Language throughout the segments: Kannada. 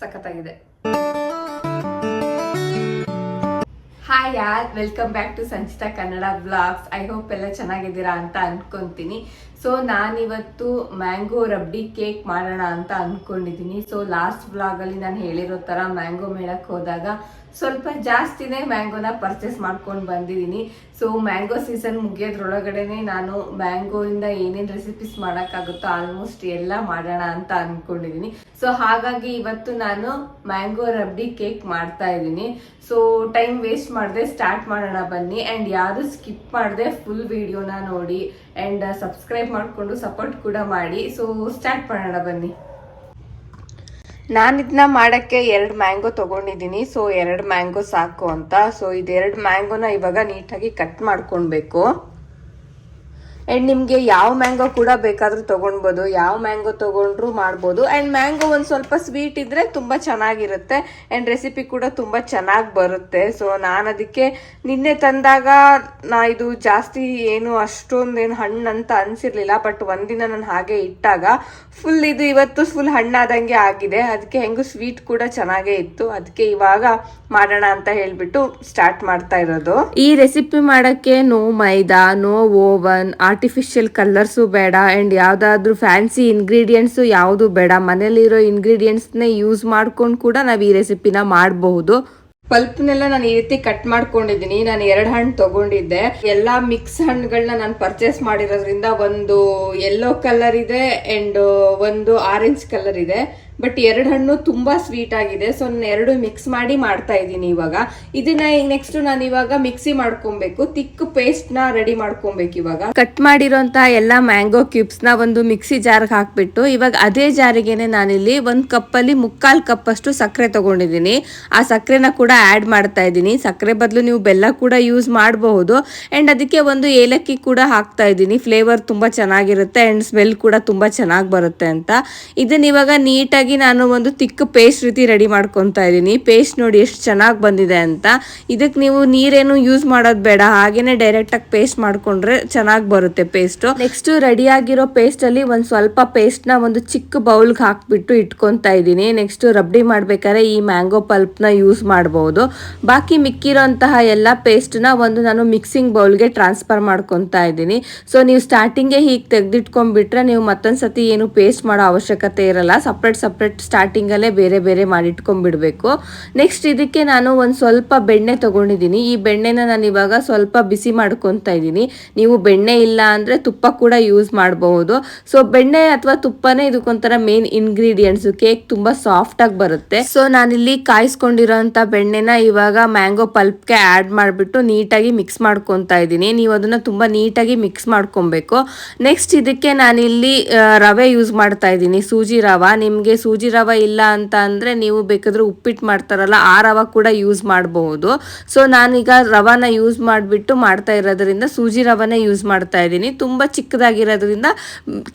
ಸಖತ್ತಾಗಿದೆ. ಹಾಯ್ ಯಾರ್, welcome back to Sanchita Kannada blogs. I hope ಎಲ್ಲ ಚೆನ್ನಾಗಿದ್ದೀರಾ ಅಂತ ಅನ್ಕೊಂತೀನಿ. ಸೊ ನಾನಿವತ್ತು ಮ್ಯಾಂಗೋ ರಬ್ಡಿ ಕೇಕ್ ಮಾಡೋಣ ಅಂತ ಅನ್ಕೊಂಡಿದ್ದೀನಿ. ಸೊ ಲಾಸ್ಟ್ ಬ್ಲಾಗಲ್ಲಿ ನಾನು ಹೇಳಿರೋ ಥರ ಮ್ಯಾಂಗೋ ಮೇಳಕ್ಕೆ ಹೋದಾಗ ಸ್ವಲ್ಪ ಜಾಸ್ತಿನೇ ಮ್ಯಾಂಗೋನ ಪರ್ಚೇಸ್ ಮಾಡ್ಕೊಂಡು ಬಂದಿದ್ದೀನಿ. ಸೊ ಮ್ಯಾಂಗೋ ಸೀಸನ್ ಮುಗಿಯೋದ್ರೊಳಗಡೆನೆ ನಾನು ಮ್ಯಾಂಗೋಯಿಂದ ಏನೇನು ರೆಸಿಪೀಸ್ ಮಾಡೋಕ್ಕಾಗುತ್ತೋ ಆಲ್ಮೋಸ್ಟ್ ಎಲ್ಲ ಮಾಡೋಣ ಅಂತ ಅನ್ಕೊಂಡಿದ್ದೀನಿ. ಸೊ ಹಾಗಾಗಿ ಇವತ್ತು ನಾನು ಮ್ಯಾಂಗೋ ರಬ್ಡಿ ಕೇಕ್ ಮಾಡ್ತಾ ಇದ್ದೀನಿ. ಸೊ ಟೈಮ್ ವೇಸ್ಟ್ ಮಾಡದೆ ಸ್ಟಾರ್ಟ್ ಮಾಡೋಣ ಬನ್ನಿ. ಆ್ಯಂಡ್ ಯಾರು ಸ್ಕಿಪ್ ಮಾಡದೆ ಫುಲ್ ವಿಡಿಯೋನ ನೋಡಿ ಆ್ಯಂಡ್ ಸಬ್ಸ್ಕ್ರೈಬ್ ಮಾಡಿಕೊಂಡು ಸಪೋರ್ಟ್ ಕೂಡ ಮಾಡಿ. ಸೊ ಸ್ಟಾರ್ಟ್ ಮಾಡೋಣ ಬನ್ನಿ. ನಾನು ಇದನ್ನ ಮಾಡೋಕ್ಕೆ 2 ಮ್ಯಾಂಗೋ ತೊಗೊಂಡಿದ್ದೀನಿ. ಸೊ 2 ಮ್ಯಾಂಗೋ ಸಾಕು ಅಂತ. ಸೊ ಇದು 2 ಮ್ಯಾಂಗೋನ ಇವಾಗ ನೀಟಾಗಿ ಕಟ್ ಮಾಡ್ಕೊಳ್ಬೇಕು. ಆ್ಯಂಡ್ ನಿಮಗೆ ಯಾವ ಮ್ಯಾಂಗೋ ಕೂಡ ಬೇಕಾದರೂ ತೊಗೊಳ್ಬೋದು, ಯಾವ ಮ್ಯಾಂಗೋ ತೊಗೊಂಡ್ರು ಮಾಡ್ಬೋದು. ಆ್ಯಂಡ್ ಮ್ಯಾಂಗೋ ಒಂದು ಸ್ವಲ್ಪ ಸ್ವೀಟ್ ಇದ್ದರೆ ತುಂಬ ಚೆನ್ನಾಗಿರುತ್ತೆ ಆ್ಯಂಡ್ ರೆಸಿಪಿ ಕೂಡ ತುಂಬ ಚೆನ್ನಾಗಿ ಬರುತ್ತೆ. ಸೊ ನಾನು ಅದಕ್ಕೆ ನಿನ್ನೆ ತಂದಾಗ ಇದು ಜಾಸ್ತಿ ಏನು ಅಷ್ಟೊಂದೇನು ಹಣ್ಣು ಅಂತ ಅನಿಸಿರ್ಲಿಲ್ಲ. ಬಟ್ ಒಂದಿನ ನಾನು ಹಾಗೆ ಇಟ್ಟಾಗ ಫುಲ್ ಇದು ಇವತ್ತು ಫುಲ್ ಹಣ್ಣಾದಂಗೆ ಆಗಿದೆ. ಅದಕ್ಕೆ ಹೆಂಗೂ ಸ್ವೀಟ್ ಕೂಡ ಚೆನ್ನಾಗೇ ಇತ್ತು. ಅದಕ್ಕೆ ಇವಾಗ ಮಾಡೋಣ ಅಂತ ಹೇಳಿಬಿಟ್ಟು ಸ್ಟಾರ್ಟ್ ಮಾಡ್ತಾ ಇರೋದು. ಈ ರೆಸಿಪಿ ಮಾಡೋಕ್ಕೆ ನೋ ಮೈದಾ, ನೋ ಓವನ್, ಆರ್ಟಿಫಿಷಿಯಲ್ ಕಲರ್ಸು ಬೇಡ ಆ್ಯಂಡ್ ಯಾವುದಾದ್ರೂ ಫ್ಯಾನ್ಸಿ ಇಂಗ್ರೀಡಿಯೆಂಟ್ಸು ಯಾವುದು ಬೇಡ. ಮನೇಲಿರೋ ಇಂಗ್ರೀಡಿಯೆಂಟ್ಸ್ನೇ ಯೂಸ್ ಮಾಡ್ಕೊಂಡು ಕೂಡ ನಾವು ಈ ರೆಸಿಪಿನ ಮಾಡಬಹುದು. ಪಲ್ಪ್ನೆಲ್ಲ ನಾನು ಈ ರೀತಿ ಕಟ್ ಮಾಡ್ಕೊಂಡಿದ್ದೀನಿ. ನಾನು 2 ಹಣ್ಣು ತಗೊಂಡಿದ್ದೆ. ಎಲ್ಲ ಮಿಕ್ಸ್ ಹಣ್ಣುಗಳನ್ನ ನಾನು ಪರ್ಚೇಸ್ ಮಾಡಿರೋದ್ರಿಂದ ಒಂದು ಯೆಲ್ಲೋ ಕಲರ್ ಇದೆ ಆ್ಯಂಡ್ ಒಂದು ಆರೆಂಜ್ ಕಲರ್ ಇದೆ. ಬಟ್ 2 ಹಣ್ಣು ತುಂಬಾ ಸ್ವೀಟ್ ಆಗಿದೆ. ಸೊ ನಾನು 2 ಮಿಕ್ಸ್ ಮಾಡಿ ಮಾಡ್ತಾ ಇದ್ದೀನಿ. ಇವಾಗ ಇದನ್ನ ನೆಕ್ಸ್ಟ್ ನಾನು ಇವಾಗ ಮಿಕ್ಸಿ ಮಾಡ್ಕೊಬೇಕು. ತಿಕ್ ಪೇಸ್ಟ್ ನ ರೆಡಿ ಮಾಡ್ಕೊಬೇಕು. ಇವಾಗ ಕಟ್ ಮಾಡಿರೋಂತ ಎಲ್ಲ ಮ್ಯಾಂಗೋ ಕ್ಯೂಬ್ಸ್ ನ ಒಂದು ಮಿಕ್ಸಿ ಜಾರ್ಗೆ ಹಾಕ್ಬಿಟ್ಟು ಇವಾಗ ಅದೇ ಜಾರಿಗೆನೆ ನಾನಿಲ್ಲಿ 1 ಕಪ್ಪಲ್ಲಿ 3/4 ಕಪ್ ಅಷ್ಟು ಸಕ್ಕರೆ ತಗೊಂಡಿದ್ದೀನಿ. ಆ ಸಕ್ಕರೆನ ಕೂಡ ಆಡ್ ಮಾಡ್ತಾ ಇದ್ದೀನಿ. ಸಕ್ಕರೆ ಬದಲು ನೀವು ಬೆಲ್ಲ ಕೂಡ ಯೂಸ್ ಮಾಡಬಹುದು. ಅಂಡ್ ಅದಕ್ಕೆ ಒಂದು ಏಲಕ್ಕಿ ಕೂಡ ಹಾಕ್ತಾ ಇದ್ದೀನಿ. ಫ್ಲೇವರ್ ತುಂಬಾ ಚೆನ್ನಾಗಿರುತ್ತೆ ಅಂಡ್ ಸ್ಮೆಲ್ ಕೂಡ ತುಂಬಾ ಚೆನ್ನಾಗಿ ಬರುತ್ತೆ ಅಂತ. ಇದನ್ನ ಇವಾಗ ನೀಟಾಗಿ ನಾನು ಒಂದು ತಿಕ್ ಪೇಸ್ಟ್ ರೀತಿ ರೆಡಿ ಮಾಡ್ಕೊತಾ ಇದ್ದೀನಿ. ಪೇಸ್ಟ್ ನೋಡಿ ಎಷ್ಟು ಚೆನ್ನಾಗಿ ಬಂದಿದೆ ಅಂತ. ಇದಕ್ಕೆ ನೀವು ನೀರೇನು ಯೂಸ್ ಮಾಡೋದು ಬೇಡ, ಹಾಗೇನೆ ಡೈರೆಕ್ಟ್ ಆಗಿ ಪೇಸ್ಟ್ ಮಾಡ್ಕೊಂಡ್ರೆ ಚೆನ್ನಾಗಿ ಬರುತ್ತೆ ಪೇಸ್ಟ್. ನೆಕ್ಸ್ಟ್ ರೆಡಿ ಆಗಿರೋ ಪೇಸ್ಟ್ ಅಲ್ಲಿ ಒಂದು ಸ್ವಲ್ಪ ಪೇಸ್ಟ್ ನ ಒಂದು ಚಿಕ್ಕ ಬೌಲ್ಗೆ ಹಾಕ್ಬಿಟ್ಟು ಇಟ್ಕೊಂತಾ ಇದ್ದೀನಿ. ನೆಕ್ಸ್ಟ್ ರಬ್ಡಿ ಮಾಡ್ಬೇಕಾದ್ರೆ ಈ ಮ್ಯಾಂಗೋ ಪಲ್ಪ್ ನ ಯೂಸ್ ಮಾಡಬಹುದು. ಬಾಕಿ ಮಿಕ್ಕಿರೋಂತಹ ಎಲ್ಲ ಪೇಸ್ಟ್ ನ ಒಂದು ನಾನು ಮಿಕ್ಸಿಂಗ್ ಬೌಲ್ಗೆ ಟ್ರಾನ್ಸ್ಫರ್ ಮಾಡ್ಕೊತಾ ಇದ್ದೀನಿ. ಸೊ ನೀವು ಸ್ಟಾರ್ಟಿಂಗ್ಗೆ ಹೀಗೆ ತೆಗೆದಿಟ್ಕೊಂಡ್ಬಿಟ್ರೆ ನೀವು ಮತ್ತೊಂದ್ಸತಿ ಏನು ಪೇಸ್ಟ್ ಮಾಡೋ ಅವಶ್ಯಕತೆ ಇರಲ್ಲ. ಸಪ್ರೇಟ್ ಸ್ಟಾರ್ಟಿಂಗ್ ಅಲ್ಲೇ ಬೇರೆ ಬೇರೆ ಮಾಡಿಟ್ಕೊಂಡ್ಬಿಡ್ಬೇಕು. ನೆಕ್ಸ್ಟ್ ಇದಕ್ಕೆ ನಾನು ಒಂದು ಸ್ವಲ್ಪ ಬೆಣ್ಣೆ ತಗೊಂಡಿದ್ದೀನಿ. ಈ ಬೆಣ್ಣೆನ ನಾನು ಇವಾಗ ಸ್ವಲ್ಪ ಬಿಸಿ ಮಾಡ್ಕೊತಾ ಇದ್ದೀನಿ. ನೀವು ಬೆಣ್ಣೆ ಇಲ್ಲ ಅಂದ್ರೆ ತುಪ್ಪ ಕೂಡ ಯೂಸ್ ಮಾಡಬಹುದು. ಸೊ ಬೆಣ್ಣೆ ಅಥವಾ ತುಪ್ಪನೇ ಇದಕ್ಕೊಂಥರ ಮೇನ್ ಇಂಗ್ರೀಡಿಯೆಂಟ್ಸ್. ಕೇಕ್ ತುಂಬಾ ಸಾಫ್ಟ್ ಆಗಿ ಬರುತ್ತೆ. ಸೊ ನಾನಿಲ್ಲಿ ಕಾಯಿಸ್ಕೊಂಡಿರೋಂಥ ಬೆಣ್ಣೆನ ಇವಾಗ ಮ್ಯಾಂಗೋ ಪಲ್ಪ್ಗೆ ಆಡ್ ಮಾಡಿಬಿಟ್ಟು ನೀಟಾಗಿ ಮಿಕ್ಸ್ ಮಾಡ್ಕೊತಾ ಇದ್ದೀನಿ. ನೀವು ಅದನ್ನ ತುಂಬಾ ನೀಟಾಗಿ ಮಿಕ್ಸ್ ಮಾಡ್ಕೊಬೇಕು. ನೆಕ್ಸ್ಟ್ ಇದಕ್ಕೆ ನಾನಿಲ್ಲಿ ರವೆ ಯೂಸ್ ಮಾಡ್ತಾ ಇದ್ದೀನಿ, ಸೂಜಿ ರವೆ. ನಿಮಗೆ ಸೂಜಿ ರವೆ ಇಲ್ಲ ಅಂತ ಅಂದ್ರೆ ನೀವು ಬೇಕಾದ್ರೆ ಉಪ್ಪಿಟ್ಟು ಮಾಡ್ತಾರಲ್ಲ ಆ ರವೆ ಕೂಡ ಯೂಸ್ ಮಾಡಬಹುದು. ಸೊ ನಾನೀಗ ರವಾನ ಯೂಸ್ ಮಾಡಿಬಿಟ್ಟು ಮಾಡ್ತಾ ಇರೋದ್ರಿಂದ ಸೂಜಿ ರವೆನೇ ಯೂಸ್ ಮಾಡ್ತಾ ಇದ್ದೀನಿ. ತುಂಬಾ ಚಿಕ್ಕದಾಗಿರೋದ್ರಿಂದ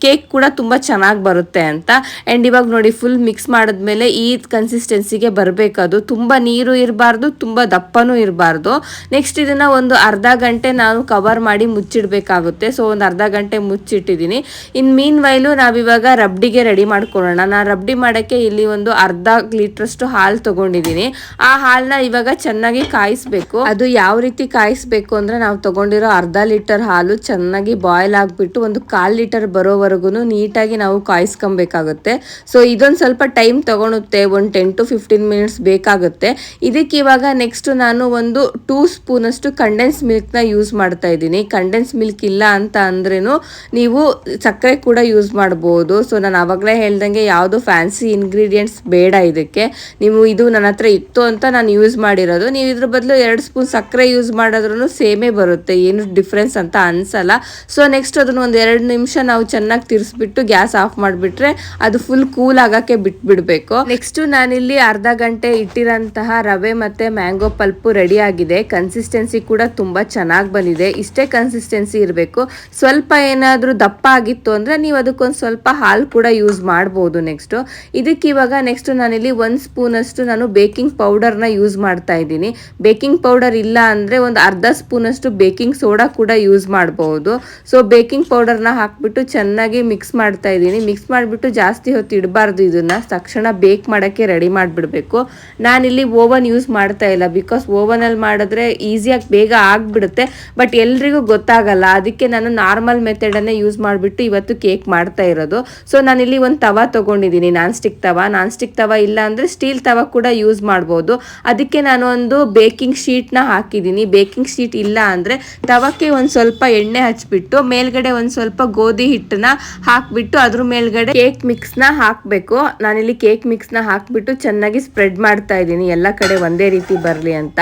ಕೇಕ್ ಕೂಡ ತುಂಬಾ ಚೆನ್ನಾಗಿ ಬರುತ್ತೆ ಅಂತ. ಅಂಡ್ ಇವಾಗ ನೋಡಿ ಫುಲ್ ಮಿಕ್ಸ್ ಮಾಡಿದ್ಮೇಲೆ ಈ ಕನ್ಸಿಸ್ಟೆನ್ಸಿಗೆ ಬರಬೇಕು. ಅದು ತುಂಬಾ ನೀರು ಇರಬಾರ್ದು, ತುಂಬಾ ದಪ್ಪನೂ ಇರಬಾರ್ದು. ನೆಕ್ಸ್ಟ್ ಇದನ್ನ ಒಂದು ಅರ್ಧ ಗಂಟೆ ನಾನು ಕವರ್ ಮಾಡಿ ಮುಚ್ಚಿಡ್ಬೇಕಾಗುತ್ತೆ. ಸೊ ಒಂದು ಅರ್ಧ ಗಂಟೆ ಮುಚ್ಚಿಟ್ಟಿದ್ದೀನಿ. ಇನ್ ಮೀನ್ ವೈಲು ನಾವಿವಾಗ ರಬ್ಡಿಗೆ ರೆಡಿ ಮಾಡ್ಕೊಳ್ಳೋಣ. ನಾನು ರಬ್ಡಿ ಮಾಡೋಕ್ಕೆ ಇಲ್ಲಿ ಒಂದು ಅರ್ಧ ಲೀಟ್ರಷ್ಟು ಹಾಲು ತಗೊಂಡಿದ್ದೀನಿ. ಆ ಹಾಲನ್ನ ಇವಾಗ ಚೆನ್ನಾಗಿ ಕಾಯಿಸ್ಬೇಕು. ಅದು ಯಾವ ರೀತಿ ಕಾಯಿಸ್ಬೇಕು ಅಂದ್ರೆ ನಾವು ತಗೊಂಡಿರೋ ಅರ್ಧ ಲೀಟರ್ ಹಾಲು ಚೆನ್ನಾಗಿ ಬಾಯ್ಲ್ ಆಗಿಬಿಟ್ಟು ಒಂದು 1/4 ಲೀಟರ್ ಬರೋವರೆಗೂ ನೀಟಾಗಿ ನಾವು ಕಾಯಿಸ್ಕೊಬೇಕಾಗುತ್ತೆ. ಸೊ ಇದೊಂದು ಸ್ವಲ್ಪ ಟೈಮ್ ತಗೊಳುತ್ತೆ. ಒಂದು 10 to 15 ಮಿನಿಟ್ಸ್ ಬೇಕಾಗುತ್ತೆ. ಇದಕ್ಕೆ ಇವಾಗ ನೆಕ್ಸ್ಟ್ ನಾನು ಒಂದು 2 ಸ್ಪೂನ್ ಅಷ್ಟು ಕಂಡೆನ್ಸ್ ಮಿಲ್ಕ್ ನ ಯೂಸ್ ಮಾಡ್ತಾ ಇದ್ದೀನಿ. ಕಂಡೆನ್ಸ್ ಮಿಲ್ಕ್ ಇಲ್ಲ ಅಂತ ಅಂದ್ರೇನು ನೀವು ಸಕ್ಕರೆ ಕೂಡ ಯೂಸ್ ಮಾಡಬಹುದು. ಸೊ ನಾನು ಅವಾಗಲೇ ಹೇಳ್ದಂಗೆ ಯಾವುದು ಫ್ಯಾನ್ಸಿ ಇಂಗ್ರೀಡಿಯೆಂಟ್ಸ್ ಬೇಡ ಇದಕ್ಕೆ. ನೀವು ಇದು ನನ್ನ ಹತ್ರ ಇತ್ತು ಅಂತ ನಾನು ಯೂಸ್ ಮಾಡಿರೋದು. ನೀವು ಇದ್ರ ಬದಲು 2 ಸ್ಪೂನ್ ಸಕ್ಕರೆ ಯೂಸ್ ಮಾಡಿದ್ರೂ ಸೇಮೇ ಬರುತ್ತೆ, ಏನು ಡಿಫ್ರೆನ್ಸ್ ಅಂತ ಅನ್ಸಲ್ಲ. ಸೊ ನೆಕ್ಸ್ಟ್ ಅದನ್ನ ಒಂದು 2 ನಿಮಿಷ ನಾವು ಚೆನ್ನಾಗಿ ತಿರ್ಸ್ಬಿಟ್ಟು ಗ್ಯಾಸ್ ಆಫ್ ಮಾಡಿಬಿಟ್ರೆ ಅದು ಫುಲ್ ಕೂಲ್ ಆಗಕ್ಕೆ ಬಿಟ್ಬಿಡ್ಬೇಕು. ನೆಕ್ಸ್ಟ್ ನಾನಿಲ್ಲಿ ಅರ್ಧ ಗಂಟೆ ಇಟ್ಟಿರೋಂತಹ ರವೆ ಮತ್ತೆ ಮ್ಯಾಂಗೋ ಪಲ್ಪು ರೆಡಿ ಆಗಿದೆ. ಕನ್ಸಿಸ್ಟೆನ್ಸಿ ಕೂಡ ತುಂಬಾ ಚೆನ್ನಾಗಿ ಬಂದಿದೆ. ಇಷ್ಟೇ ಕನ್ಸಿಸ್ಟೆನ್ಸಿ ಇರಬೇಕು. ಸ್ವಲ್ಪ ಏನಾದರೂ ದಪ್ಪ ಆಗಿತ್ತು ಅಂದ್ರೆ ನೀವು ಅದಕ್ಕೊಂದು ಸ್ವಲ್ಪ ಹಾಲು ಕೂಡ ಯೂಸ್ ಮಾಡಬಹುದು. ನೆಕ್ಸ್ಟ್ ಇದಕ್ಕೆ ಇವಾಗ ನೆಕ್ಸ್ಟ್ ನಾನಿಲ್ಲಿ 1 ಸ್ಪೂನಷ್ಟು ನಾನು ಬೇಕಿಂಗ್ ಪೌಡರ್ನ ಯೂಸ್ ಮಾಡ್ತಾ ಇದ್ದೀನಿ. ಬೇಕಿಂಗ್ ಪೌಡರ್ ಇಲ್ಲ ಅಂದರೆ ಒಂದು ಅರ್ಧ ಸ್ಪೂನಷ್ಟು ಬೇಕಿಂಗ್ ಸೋಡಾ ಕೂಡ ಯೂಸ್ ಮಾಡಬಹುದು. ಸೊ ಬೇಕಿಂಗ್ ಪೌಡರ್ನ ಹಾಕ್ಬಿಟ್ಟು ಚೆನ್ನಾಗಿ ಮಿಕ್ಸ್ ಮಾಡ್ತಾ ಇದ್ದೀನಿ. ಮಿಕ್ಸ್ ಮಾಡಿಬಿಟ್ಟು ಜಾಸ್ತಿ ಹೊತ್ತು ಇಡಬಾರ್ದು, ಇದನ್ನು ತಕ್ಷಣ ಬೇಕ್ ಮಾಡೋಕ್ಕೆ ರೆಡಿ ಮಾಡಿಬಿಡಬೇಕು. ನಾನಿಲ್ಲಿ ಓವನ್ ಯೂಸ್ ಮಾಡ್ತಾ ಇಲ್ಲ, ಬಿಕಾಸ್ ಓವನಲ್ಲಿ ಮಾಡಿದ್ರೆ ಈಸಿಯಾಗಿ ಬೇಗ ಆಗಿಬಿಡುತ್ತೆ, ಬಟ್ ಎಲ್ರಿಗೂ ಗೊತ್ತಾಗಲ್ಲ. ಅದಕ್ಕೆ ನಾನು ನಾರ್ಮಲ್ ಮೆಥಡನ್ನೇ ಯೂಸ್ ಮಾಡಿಬಿಟ್ಟು ಇವತ್ತು ಕೇಕ್ ಮಾಡ್ತಾ ಇರೋದು. ಸೊ ನಾನಿಲ್ಲಿ ಒಂದು ತವಾ ತೊಗೊಂಡಿದ್ದೀನಿ, ನಾನ್ ಸ್ಟಿಕ್ ತವಾ ಇಲ್ಲ ಅಂದರೆ ಸ್ಟೀಲ್ ತವಾ ಕೂಡ ಯೂಸ್ ಮಾಡ್ಬೋದು. ಅದಕ್ಕೆ ನಾನು ಒಂದು ಬೇಕಿಂಗ್ ಶೀಟ್ನ ಹಾಕಿದ್ದೀನಿ. ಬೇಕಿಂಗ್ ಶೀಟ್ ಇಲ್ಲ ಅಂದರೆ ತವಕ್ಕೆ ಒಂದು ಸ್ವಲ್ಪ ಎಣ್ಣೆ ಹಚ್ಬಿಟ್ಟು ಮೇಲ್ಗಡೆ ಒಂದು ಸ್ವಲ್ಪ ಗೋಧಿ ಹಿಟ್ಟನ್ನ ಹಾಕ್ಬಿಟ್ಟು ಅದ್ರ ಮೇಲ್ಗಡೆ ಕೇಕ್ ಮಿಕ್ಸ್ನ ಹಾಕಬೇಕು. ನಾನಿಲ್ಲಿ ಕೇಕ್ ಮಿಕ್ಸ್ನ ಹಾಕ್ಬಿಟ್ಟು ಚೆನ್ನಾಗಿ ಸ್ಪ್ರೆಡ್ ಮಾಡ್ತಾ ಇದ್ದೀನಿ, ಎಲ್ಲ ಕಡೆ ಒಂದೇ ರೀತಿ ಬರಲಿ ಅಂತ.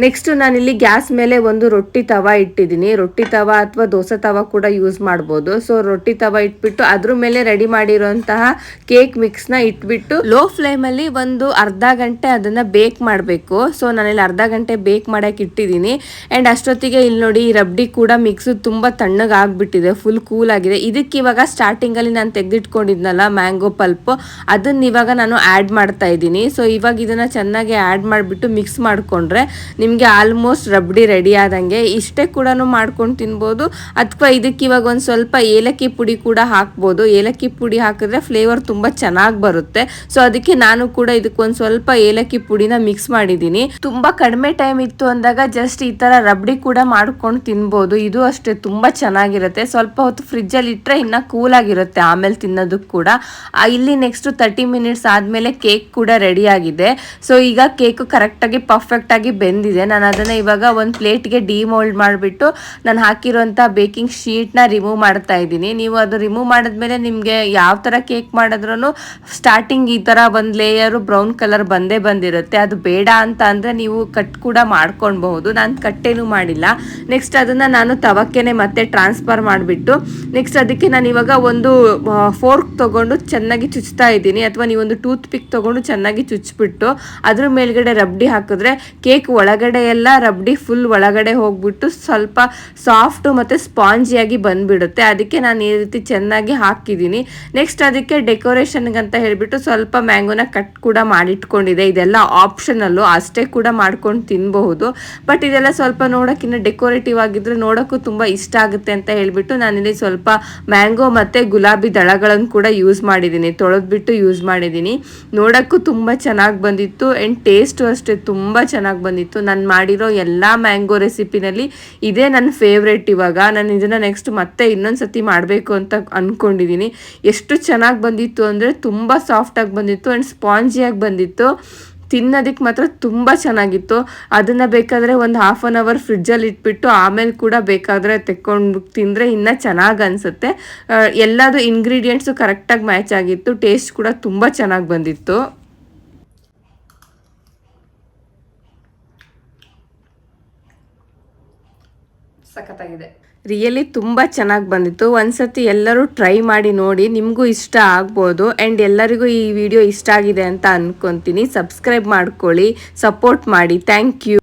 ನೆಕ್ಸ್ಟ್ ನಾನಿಲ್ಲಿ ಗ್ಯಾಸ್ ಮೇಲೆ ಒಂದು ರೊಟ್ಟಿ ತವಾ ಇಟ್ಟಿದ್ದೀನಿ. ರೊಟ್ಟಿ ತವಾ ಅಥವಾ ದೋಸೆ ತವಾ ಕೂಡ ಯೂಸ್ ಮಾಡ್ಬೋದು. ಸೊ ರೊಟ್ಟಿ ತವಾ ಇಟ್ಬಿಟ್ಟು ಅದ್ರ ಮೇಲೆ ರೆಡಿ ಮಾಡಿರುವಂತಹ ಕೇಕ್ ಮಿಕ್ಸ್ನ ಇಟ್ಬಿಟ್ಟು ಲೋ ಫ್ಲೇಮಲ್ಲಿ ಒಂದು ಅರ್ಧ ಗಂಟೆ ಅದನ್ನ ಬೇಕ್ ಮಾಡಬೇಕು. ಸೊ ನಾನಿಲ್ಲಿ ಅರ್ಧ ಗಂಟೆ ಬೇಕ್ ಮಾಡಕ್ಕೆ ಇಟ್ಟಿದ್ದೀನಿ. ಆ್ಯಂಡ್ ಅಷ್ಟೊತ್ತಿಗೆ ಇಲ್ಲಿ ನೋಡಿ ಈ ರಬ್ಡಿ ಕೂಡ ಮಿಕ್ಸು ತುಂಬ ತಣ್ಣಗೆ ಆಗ್ಬಿಟ್ಟಿದೆ, ಫುಲ್ ಕೂಲ್ ಆಗಿದೆ. ಇದಕ್ಕೆ ಇವಾಗ ಸ್ಟಾರ್ಟಿಂಗಲ್ಲಿ ನಾನು ತೆಗೆದಿಟ್ಕೊಂಡಿದ್ನಲ್ಲ ಮ್ಯಾಂಗೋ ಪಲ್ಪ್, ಅದನ್ನ ಇವಾಗ ನಾನು ಆ್ಯಡ್ ಮಾಡ್ತಾ ಇದ್ದೀನಿ. ಸೊ ಇವಾಗ ಇದನ್ನು ಚೆನ್ನಾಗಿ ಆ್ಯಡ್ ಮಾಡಿಬಿಟ್ಟು ಮಿಕ್ಸ್ ಮಾಡಿಕೊಂಡ್ರೆ ನಿಮಗೆ ಆಲ್ಮೋಸ್ಟ್ ರಬ್ಡಿ ರೆಡಿ ಆದಂಗೆ. ಇಷ್ಟೇ ಕೂಡ ಮಾಡ್ಕೊಂಡು ತಿನ್ಬೋದು, ಅಥವಾ ಇದಕ್ಕೆ ಇವಾಗ ಒಂದು ಸ್ವಲ್ಪ ಏಲಕ್ಕಿ ಪುಡಿ ಕೂಡ ಹಾಕ್ಬೋದು. ಏಲಕ್ಕಿ ಪುಡಿ ಹಾಕಿದ್ರೆ ಫ್ಲೇವರ್ ತುಂಬ ಚೆನ್ನಾಗಿ ಬರುತ್ತೆ. ಸೊ ಅದಕ್ಕೆ ನಾನು ಕೂಡ ಇದಕ್ಕೊಂದು ಸ್ವಲ್ಪ ಏಲಕ್ಕಿ ಪುಡಿನ ಮಿಕ್ಸ್ ಮಾಡಿದ್ದೀನಿ. ತುಂಬ ಕಡಿಮೆ ಟೈಮ್ ಇತ್ತು ಅಂದಾಗ ಜಸ್ಟ್ ಈ ಥರ ರಬ್ಡಿ ಕೂಡ ಮಾಡ್ಕೊಂಡು ತಿನ್ಬೋದು. ಇದು ಅಷ್ಟೇ ತುಂಬ ಚೆನ್ನಾಗಿರುತ್ತೆ. ಸ್ವಲ್ಪ ಹೊತ್ತು ಫ್ರಿಜ್ಜಲ್ಲಿ ಇಟ್ಟರೆ ಇನ್ನೂ ಕೂಲಾಗಿರುತ್ತೆ ಆಮೇಲೆ ತಿನ್ನೋದಕ್ಕೆ ಕೂಡ. ಇಲ್ಲಿ ನೆಕ್ಸ್ಟ್ 30 ಮಿನಿಟ್ಸ್ ಆದಮೇಲೆ ಕೇಕ್ ಕೂಡ ರೆಡಿ ಆಗಿದೆ. ಸೊ ಈಗ ಕೇಕು ಕರೆಕ್ಟಾಗಿ ಪರ್ಫೆಕ್ಟಾಗಿ ಬೆಂದಿದೆ. ನಾನು ಅದನ್ನು ಇವಾಗ ಒಂದು ಪ್ಲೇಟ್ಗೆ ಡಿಮೋಲ್ಡ್ ಮಾಡಿಬಿಟ್ಟು ನಾನು ಹಾಕಿರೋಂಥ ಬೇಕಿಂಗ್ ಶೀಟ್ನ ರಿಮೂವ್ ಮಾಡ್ತಾ ಇದ್ದೀನಿ. ನೀವು ಅದು ರಿಮೂವ್ ಮಾಡಿದ್ಮೇಲೆ ನಿಮಗೆ ಯಾವ ಥರ ಕೇಕ್ ಮಾಡಿದ್ರೂ ಸ್ಟಾರ್ಟಿಂಗ್ ಈ ಥರ ಒಂದು ಲೇಯರು ಬ್ರೌನ್ ಕಲರ್ ಬಂದಿರುತ್ತೆ. ಅದು ಬೇಡ ಅಂತ ಅಂದರೆ ನೀವು ಕಟ್ ಕೂಡ ಮಾಡ್ಕೊಳ್ಬಹುದು. ನಾನು ಕಟ್ಟೇನೂ ಮಾಡಿಲ್ಲ. ನೆಕ್ಸ್ಟ್ ಅದನ್ನು ನಾನು ತವಕ್ಕೇನೆ ಮತ್ತೆ ಟ್ರಾನ್ಸ್ಫರ್ ಮಾಡಿಬಿಟ್ಟು ನೆಕ್ಸ್ಟ್ ಅದಕ್ಕೆ ನಾನು ಇವಾಗ ಒಂದು ಫೋರ್ಕ್ ತೊಗೊಂಡು ಚೆನ್ನಾಗಿ ಚುಚ್ತಾ ಇದ್ದೀನಿ, ಅಥವಾ ನೀವೊಂದು ಟೂತ್ ಪಿಕ್ ತೊಗೊಂಡು ಚೆನ್ನಾಗಿ ಚುಚ್ಚಿಬಿಟ್ಟು ಅದ್ರ ಮೇಲ್ಗಡೆ ರಬ್ಡಿ ಹಾಕಿದ್ರೆ ಕೇಕ್ ಒಳಗಡೆ ಎಲ್ಲ ರಬ್ಡಿ ಫುಲ್ ಒಳಗಡೆ ಹೋಗ್ಬಿಟ್ಟು ಸ್ವಲ್ಪ ಸಾಫ್ಟು ಮತ್ತು ಸ್ಪಾಂಜಿಯಾಗಿ ಬಂದುಬಿಡುತ್ತೆ. ಅದಕ್ಕೆ ನಾನು ಈ ರೀತಿ ಚೆನ್ನಾಗಿ ಹಾಕಿದ್ದೀನಿ. ನೆಕ್ಸ್ಟ್ ಅದಕ್ಕೆ ಡೆಕೋರೇಷನ್ಗೆ ಅಂತ ಹೇಳಿಬಿಟ್ಟು ಸ್ವಲ್ಪ ಮ್ಯಾಂಗೋನ ಕಟ್ ಕೂಡ ಮಾಡಿಟ್ಕೊಂಡಿದೆ. ಇದೆಲ್ಲ ಆಪ್ಷನಲ್ಲು, ಅಷ್ಟೇ ಕೂಡ ಮಾಡ್ಕೊಂಡು ತಿನ್ನಬಹುದು. ಬಟ್ ಇದೆಲ್ಲ ಸ್ವಲ್ಪ ನೋಡೋಕ್ಕಿಂತ ಡೆಕೋರೇಟಿವ್ ಆಗಿದ್ರೆ ನೋಡೋಕ್ಕೂ ತುಂಬ ಇಷ್ಟ ಆಗುತ್ತೆ ಅಂತ ಹೇಳಿಬಿಟ್ಟು ನಾನಿಲ್ಲಿ ಸ್ವಲ್ಪ ಮ್ಯಾಂಗೋ ಮತ್ತು ಗುಲಾಬಿ ದಳಗಳನ್ನು ಕೂಡ ಯೂಸ್ ಮಾಡಿದ್ದೀನಿ, ತೊಳೆದ್ಬಿಟ್ಟು ಯೂಸ್ ಮಾಡಿದ್ದೀನಿ. ನೋಡೋಕ್ಕೂ ತುಂಬ ಚೆನ್ನಾಗಿ ಬಂದಿತ್ತು ಆ್ಯಂಡ್ ಟೇಸ್ಟು ಅಷ್ಟೇ ತುಂಬ ಚೆನ್ನಾಗಿ ಬಂದಿತ್ತು. ನಾನು ಮಾಡಿರೋ ಎಲ್ಲ ಮ್ಯಾಂಗೋ ರೆಸಿಪಿನಲ್ಲಿ ಇದೇ ನನ್ನ ಫೇವ್ರೇಟ್. ಇವಾಗ ನಾನು ಇದನ್ನು ನೆಕ್ಸ್ಟ್ ಮತ್ತೆ ಇನ್ನೊಂದು ಸತಿ ಮಾಡಬೇಕು ಅಂತ ಅಂದ್ಕೊಂಡಿದ್ದೀನಿ. ಎಷ್ಟು ಚೆನ್ನಾಗಿ ಬಂದಿತ್ತು ಅಂದರೆ ತುಂಬ ಸಾಫ್ಟಾಗಿ ಬಂದಿತ್ತು ಆ್ಯಂಡ್ ಸ್ಪಾಂಜಿಯಾಗಿ ಬಂದಿತ್ತು. ತಿನ್ನೋದಕ್ಕೆ ಮಾತ್ರ ತುಂಬ ಚೆನ್ನಾಗಿತ್ತು. ಅದನ್ನು ಬೇಕಾದರೆ ಒಂದು 1/2 hour ಫ್ರಿಜ್ಜಲ್ಲಿ ಇಟ್ಬಿಟ್ಟು ಆಮೇಲೆ ಕೂಡ ಬೇಕಾದರೆ ತೆಕ್ಕೊಂಡು ತಿಂದರೆ ಇನ್ನೂ ಚೆನ್ನಾಗಿ ಅನಿಸುತ್ತೆ. ಎಲ್ಲದು ಇಂಗ್ರೀಡಿಯೆಂಟ್ಸು ಕರೆಕ್ಟಾಗಿ ಮ್ಯಾಚ್ ಆಗಿತ್ತು, ಟೇಸ್ಟ್ ಕೂಡ ತುಂಬ ಚೆನ್ನಾಗಿ ಬಂದಿತ್ತು. ಸಖತ್ತಾಗಿದೆ, ರಿಯಲಿ ತುಂಬ ಚೆನ್ನಾಗಿ ಬಂದಿತ್ತು. ಒಂದ್ಸತಿ ಎಲ್ಲರೂ ಟ್ರೈ ಮಾಡಿ ನೋಡಿ, ನಿಮಗೂ ಇಷ್ಟ ಆಗ್ಬೋದು. ಆ್ಯಂಡ್ ಎಲ್ಲರಿಗೂ ಈ ವಿಡಿಯೋ ಇಷ್ಟ ಆಗಿದೆ ಅಂತ ಅಂದ್ಕೊತೀನಿ. ಸಬ್ಸ್ಕ್ರೈಬ್ ಮಾಡ್ಕೊಳ್ಳಿ, ಸಪೋರ್ಟ್ ಮಾಡಿ. Thank you.